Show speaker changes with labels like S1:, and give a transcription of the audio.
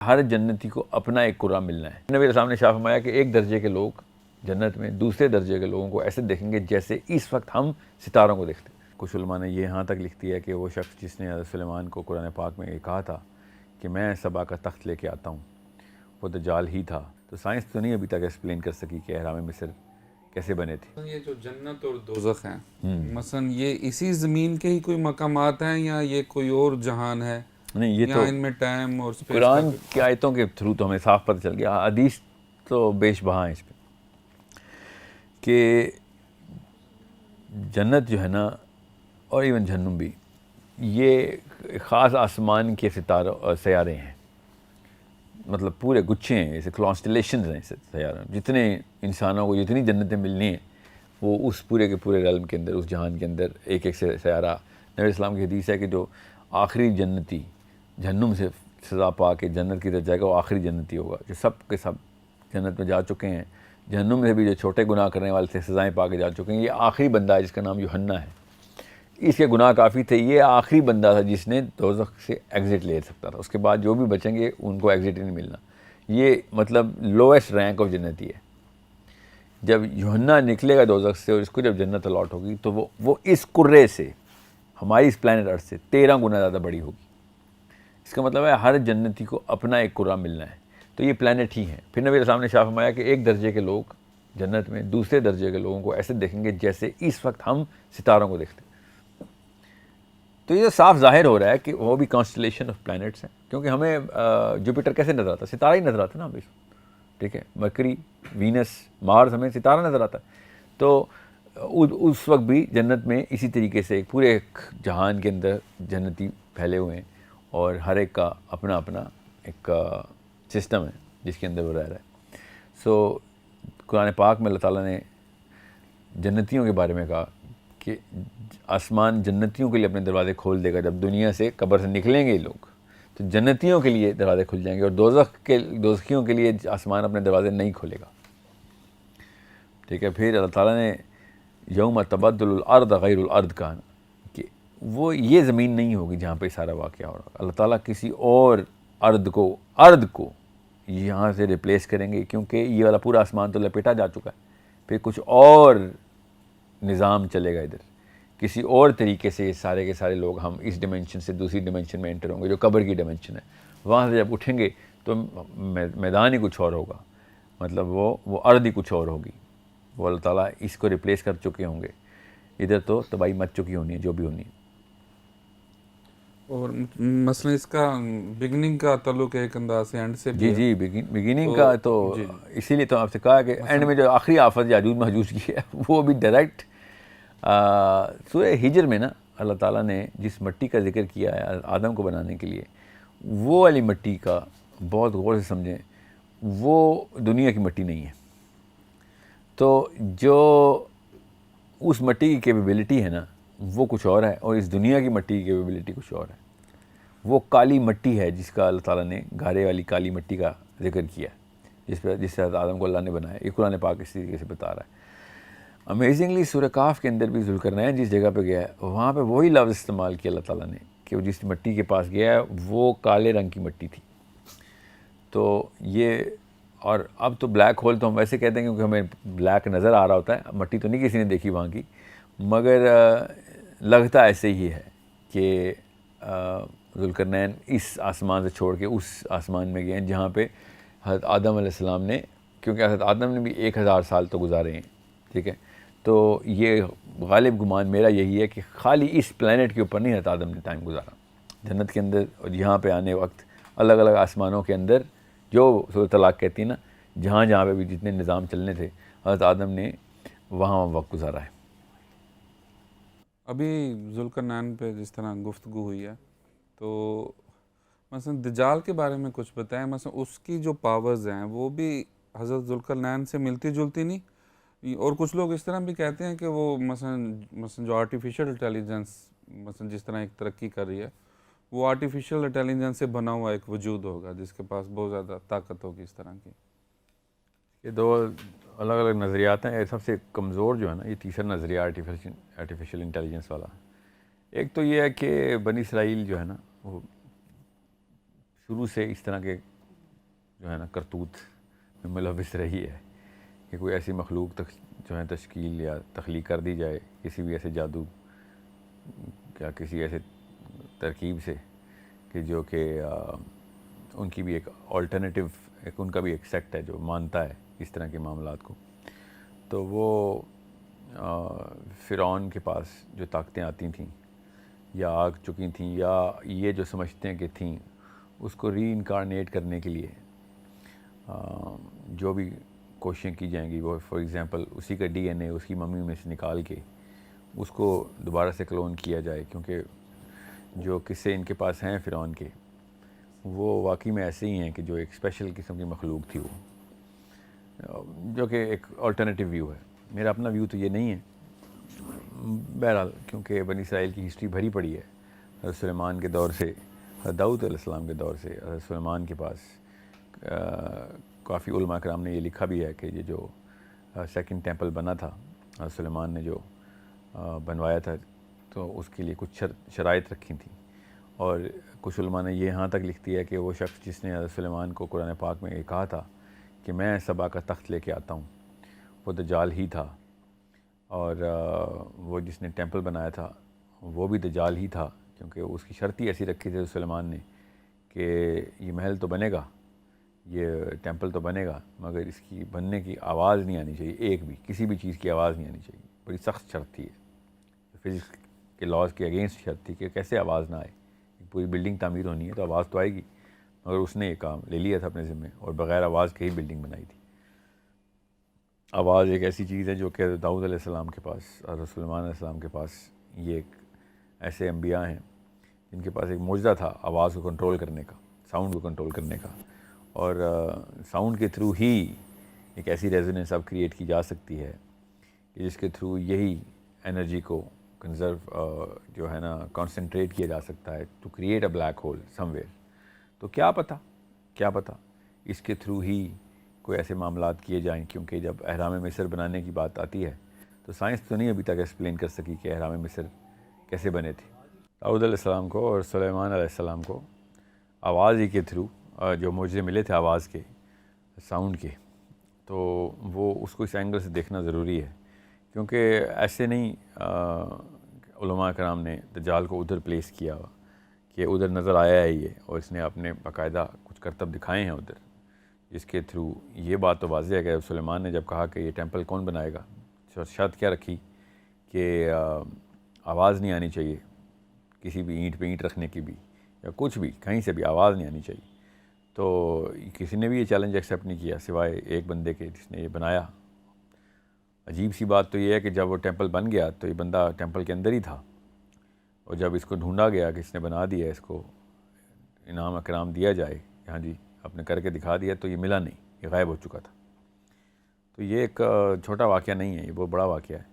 S1: ہر جنتی کو اپنا ایک قرآن ملنا ہے۔ نبی علیہ السلام نے شاہ فرمایا کہ ایک درجے کے لوگ جنت میں دوسرے درجے کے لوگوں کو ایسے دیکھیں گے جیسے اس وقت ہم ستاروں کو دیکھتے ہیں۔ کچھ علماء نے یہ یہاں تک لکھ دیا ہے کہ وہ شخص جس نے حضرت سلیمان کو قرآن پاک میں یہ کہا تھا کہ میں سبا کا تخت لے کے آتا ہوں، وہ دجال ہی تھا۔ تو سائنس تو نہیں ابھی تک ایکسپلین کر سکی کہ احرام مصر کیسے بنے تھے۔
S2: یہ جو جنت اور دوزخ ہیں مثلا یہ اسی زمین کے ہی کوئی مقامات ہیں یا یہ کوئی اور جہان ہے؟
S1: نہیں، یہ
S2: یا
S1: تو
S2: ان میں ٹائم اور اسپیس
S1: قرآن کی آیتوں کے تھرو تو ہمیں صاف پتہ چل گیا، حدیث تو بیش بہا ہیں اس پہ کہ جنت جو ہے نا اور ایون جہنم بھی، یہ خاص آسمان کے سیارے ہیں، مطلب پورے گچھے ہیں، جیسے کانسٹلیشنز ہیں سیارے۔ جتنے انسانوں کو جتنی جنتیں ملنی ہیں وہ اس پورے کے پورے ریلم کے اندر، اس جہان کے اندر ایک ایک سیارہ۔ نبی اسلام کی حدیث ہے کہ جو آخری جنتی جہنم سے سزا پا کے جنت کی طرف جائے گا وہ آخری جنتی ہوگا، جو سب کے سب جنت میں جا چکے ہیں۔ جہنم میں بھی جو چھوٹے گناہ کرنے والے تھے سزائیں پا کے جا چکے ہیں۔ یہ آخری بندہ ہے جس کا نام یوحنا ہے، اس کے گناہ کافی تھے، یہ آخری بندہ تھا جس نے دوزخ سے ایگزٹ لے سکتا تھا۔ اس کے بعد جو بھی بچیں گے ان کو ایگزٹ ہی نہیں ملنا۔ یہ مطلب لویسٹ رینک آف جنتی ہے۔ جب یوحنا نکلے گا دوزخ سے اور اس کو جب جنت الاٹ ہوگی تو وہ اس کرے سے، ہماری اس پلانٹ ارتھ سے 13 گنا زیادہ بڑی ہوگی۔ اس کا مطلب ہے ہر جنتی کو اپنا ایک قرآن ملنا ہے، تو یہ پلانٹ ہی ہیں۔ پھر نبی علیہ السلام نے شاہ فرمایا کہ ایک درجے کے لوگ جنت میں دوسرے درجے کے لوگوں کو ایسے دیکھیں گے جیسے اس وقت ہم ستاروں کو دیکھتے ہیں۔ تو یہ صاف ظاہر ہو رہا ہے کہ وہ بھی کانسٹلیشن آف پلانٹس ہیں، کیونکہ ہمیں جوپیٹر کیسے نظر آتا ہے؟ ستارہ ہی نظر آتا ہے نا ہمیں، ٹھیک ہے؟ مرکری، وینس، مارس، ہمیں ستارہ نظر آتا ہے۔ تو اس وقت بھی جنت میں اسی طریقے سے پورے ایک جہان کے اندر جنتی پھیلے ہوئے ہیں اور ہر ایک کا اپنا اپنا ایک سسٹم ہے جس کے اندر وہ رہ رہا ہے۔ سو قرآن پاک میں اللہ تعالیٰ نے جنتیوں کے بارے میں کہا کہ آسمان جنتیوں کے لیے اپنے دروازے کھول دے گا جب دنیا سے قبر سے نکلیں گے لوگ، تو جنتیوں کے لیے دروازے کھل جائیں گے، اور دوزخیوں کے لیے آسمان اپنے دروازے نہیں کھولے گا، ٹھیک ہے؟ پھر اللہ تعالیٰ نے یوم تبدل الارض غیر الارض کہا کہ وہ یہ زمین نہیں ہوگی جہاں پہ سارا واقعہ ہو رہا، اللہ تعالیٰ کسی اور ارض کو یہاں سے ریپلیس کریں گے، کیونکہ یہ والا پورا آسمان تو لپیٹا جا چکا ہے۔ پھر کچھ اور نظام چلے گا ادھر، کسی اور طریقے سے یہ سارے کے سارے لوگ ہم اس ڈیمنشن سے دوسری ڈیمنشن میں انٹر ہوں گے جو قبر کی ڈیمنشن ہے۔ وہاں سے جب اٹھیں گے تو میدان ہی کچھ اور ہوگا، مطلب وہ ارض ہی کچھ اور ہوگی، وہ اللہ تعالیٰ اس کو ریپلیس کر چکے ہوں گے۔ ادھر تو تباہی مچ چکی ہونی ہے جو بھی ہونی ہے۔
S2: اور مثلا اس کا بگننگ کا تعلق ایک انداز سے اینڈ سے بھی ہے۔
S1: جی بگیننگ کا تو اسی لیے تو آپ سے کہا کہ اینڈ میں جو آخری آفت یاجوج ماجوج کی ہے وہ بھی ڈائریکٹ سورہ ہجر میں نا اللہ تعالیٰ نے جس مٹی کا ذکر کیا ہے آدم کو بنانے کے لیے، وہ والی مٹی کا بہت غور سے سمجھیں، وہ دنیا کی مٹی نہیں ہے۔ تو جو اس مٹی کی کیپیبلٹی ہے نا وہ کچھ اور ہے، اور اس دنیا کی مٹی کی کیپیبلٹی کچھ اور ہے۔ وہ کالی مٹی ہے جس کا اللہ تعالیٰ نے گارے والی کالی مٹی کا ذکر کیا، جس سے آدم کو اللہ نے بنایا۔ یہ قرآن پاک اس طریقے سے بتا رہا ہے۔ امیزنگلی سورہ کہف کے اندر بھی ذوالقرنین جس جگہ پہ گیا ہے وہاں پہ وہی لفظ استعمال کیا اللہ تعالیٰ نے کہ وہ جس مٹی کے پاس گیا ہے وہ کالے رنگ کی مٹی تھی۔ تو یہ، اور اب تو بلیک ہول تو ہم ویسے کہتے ہیں کیونکہ ہمیں بلیک نظر آ رہا ہوتا ہے، مٹی تو نہیں کسی نے دیکھی وہاں کی، مگر لگتا ایسے ہی ہے کہ ذوالقرنین اس آسمان سے چھوڑ کے اس آسمان میں گئے ہیں جہاں پہ حضرت آدم علیہ السلام نے، کیونکہ حضرت آدم نے بھی 1000 سال تو گزارے ہیں، ٹھیک ہے؟ تو یہ غالب گمان میرا یہی ہے کہ خالی اس پلانٹ کے اوپر نہیں حضرت آدم نے ٹائم گزارا، جنت کے اندر اور یہاں پہ آنے وقت الگ الگ آسمانوں کے اندر جو سورۃ طلاق کہتی ہے نا، جہاں جہاں پہ بھی جتنے نظام چلنے تھے حضرت آدم نے وہاں وقت گزارا ہے۔
S2: ابھی ذوالقرنین پہ جس طرح گفتگو ہوئی ہے تو مثلا دجال کے بارے میں کچھ بتائیں، مثلا اس کی جو پاورز ہیں وہ بھی حضرت ذوالقرنین سے ملتی جلتی نہیں؟ اور کچھ لوگ اس طرح بھی کہتے ہیں کہ وہ مثلا جو آرٹیفیشل انٹیلیجنس مثلا جس طرح ایک ترقی کر رہی ہے، وہ آرٹیفیشل انٹیلیجنس سے بنا ہوا ایک وجود ہوگا جس کے پاس بہت زیادہ طاقت ہوگی اس طرح کی۔
S1: یہ دو الگ الگ نظریات ہیں۔ سب سے کمزور جو ہے نا یہ تیسرا نظریہ آرٹیفیشل انٹیلیجنس والا۔ ایک تو یہ ہے کہ بنی اسرائیل جو ہے نا وہ شروع سے اس طرح کے جو ہے نا کرتوت میں ملوث رہی ہے کہ کوئی ایسی مخلوق جو ہے تشکیل یا تخلیق کر دی جائے کسی بھی ایسے جادو یا کسی ایسے ترکیب سے کہ جو کہ ان کی بھی ایک آلٹرنیٹیو ان کا بھی ایک سیکٹ ہے جو مانتا ہے اس طرح کے معاملات کو. تو وہ فرعون کے پاس جو طاقتیں آتی تھیں یا آ چکی تھیں یا یہ جو سمجھتے ہیں کہ تھیں اس کو ری انکارنیٹ کرنے کے لیے جو بھی کوششیں کی جائیں گی وہ فار ایگزامپل اسی کا ڈی این اے اس کی ممی میں سے نکال کے اس کو دوبارہ سے کلون کیا جائے, کیونکہ جو قصے ان کے پاس ہیں فرعون کے وہ واقعی میں ایسے ہی ہیں کہ جو ایک اسپیشل قسم کی مخلوق تھی وہ, جو کہ ایک آلٹرنیٹیو ویو ہے. میرا اپنا ویو تو یہ نہیں ہے بہرحال, کیونکہ بنی اسرائیل کی ہسٹری بھری پڑی ہے حضرت سلیمان کے دور سے, حضرت داؤد علیہ السلام کے دور سے. حضرت سلیمان کے پاس کافی علماء کرام نے یہ لکھا بھی ہے کہ یہ جو سیکنڈ ٹیمپل بنا تھا حضرت سلیمان نے جو بنوایا تھا تو اس کے لیے کچھ شرائط رکھی تھیں, اور کچھ علماء نے یہ یہاں تک لکھ دیا کہ وہ شخص جس نے حضرت سلیمان کو قرآن پاک میں یہ کہا تھا کہ میں سبا کا تخت لے کے آتا ہوں وہ دجال ہی تھا, اور وہ جس نے ٹیمپل بنایا تھا وہ بھی دجال ہی تھا, کیونکہ اس کی شرط ہی ایسی رکھی تھی حضرت سلیمان نے کہ یہ محل تو بنے گا, یہ ٹیمپل تو بنے گا, مگر اس کی بننے کی آواز نہیں آنی چاہیے, ایک بھی کسی بھی چیز کی آواز نہیں آنی چاہیے. بڑی سخت شرط تھی, فزکس کے لاز کے اگینسٹ شرط تھی کہ کیسے آواز نہ آئے. ایک پوری بلڈنگ تعمیر ہونی ہے تو آواز تو آئے گی, مگر اس نے یہ کام لے لیا تھا اپنے ذمے اور بغیر آواز کے ہی بلڈنگ بنائی تھی. آواز ایک ایسی چیز ہے جو کہ داؤد علیہ السلام کے پاس, حضرت سلیمان علیہ السلام کے پاس یہ ایک ایسے انبیاء ہیں جن کے پاس ایک معجزہ تھا آواز کو کنٹرول کرنے کا, ساؤنڈ کو کنٹرول کرنے کا, اور ساؤنڈ کے تھرو ہی ایک ایسی ریزوننس اب کریٹ کی جا سکتی ہے کہ جس کے تھرو یہی انرجی کو کنزرو جو ہے نا کانسنٹریٹ کیا جا سکتا ہے to create a black hole somewhere. تو کیا پتہ اس کے تھرو ہی کوئی ایسے معاملات کیے جائیں, کیونکہ جب اہرام مصر بنانے کی بات آتی ہے تو سائنس تو نہیں ابھی تک ایکسپلین کر سکی کہ اہرام مصر کیسے بنے تھے. داؤد علیہ السلام کو اور سلیمان علیہ السلام کو آواز ہی کے تھرو جو معجزے ملے تھے آواز کے, ساؤنڈ کے, تو وہ اس کو اس اینگل سے دیکھنا ضروری ہے, کیونکہ ایسے نہیں علماء کرام نے دجال کو ادھر پلیس کیا کہ ادھر نظر آیا ہے یہ, اور اس نے اپنے باقاعدہ کچھ کرتب دکھائے ہیں ادھر, جس کے تھرو یہ بات تو واضح ہے کہ سلیمان نے جب کہا کہ یہ ٹیمپل کون بنائے گا, شرط کیا رکھی کہ آواز نہیں آنی چاہیے, کسی بھی اینٹ پہ اینٹ رکھنے کی بھی یا کچھ بھی کہیں سے بھی آواز نہیں آنی چاہیے. تو کسی نے بھی یہ چیلنج ایکسیپٹ نہیں کیا سوائے ایک بندے کے جس نے یہ بنایا. عجیب سی بات تو یہ ہے کہ جب وہ ٹیمپل بن گیا تو یہ بندہ ٹیمپل کے اندر ہی تھا, اور جب اس کو ڈھونڈا گیا کہ اس نے بنا دیا, اس کو انعام اکرام دیا جائے, ہاں جی آپ نے کر کے دکھا دیا, تو یہ ملا نہیں, یہ غائب ہو چکا تھا. تو یہ ایک چھوٹا واقعہ نہیں ہے, یہ بہت بڑا واقعہ ہے.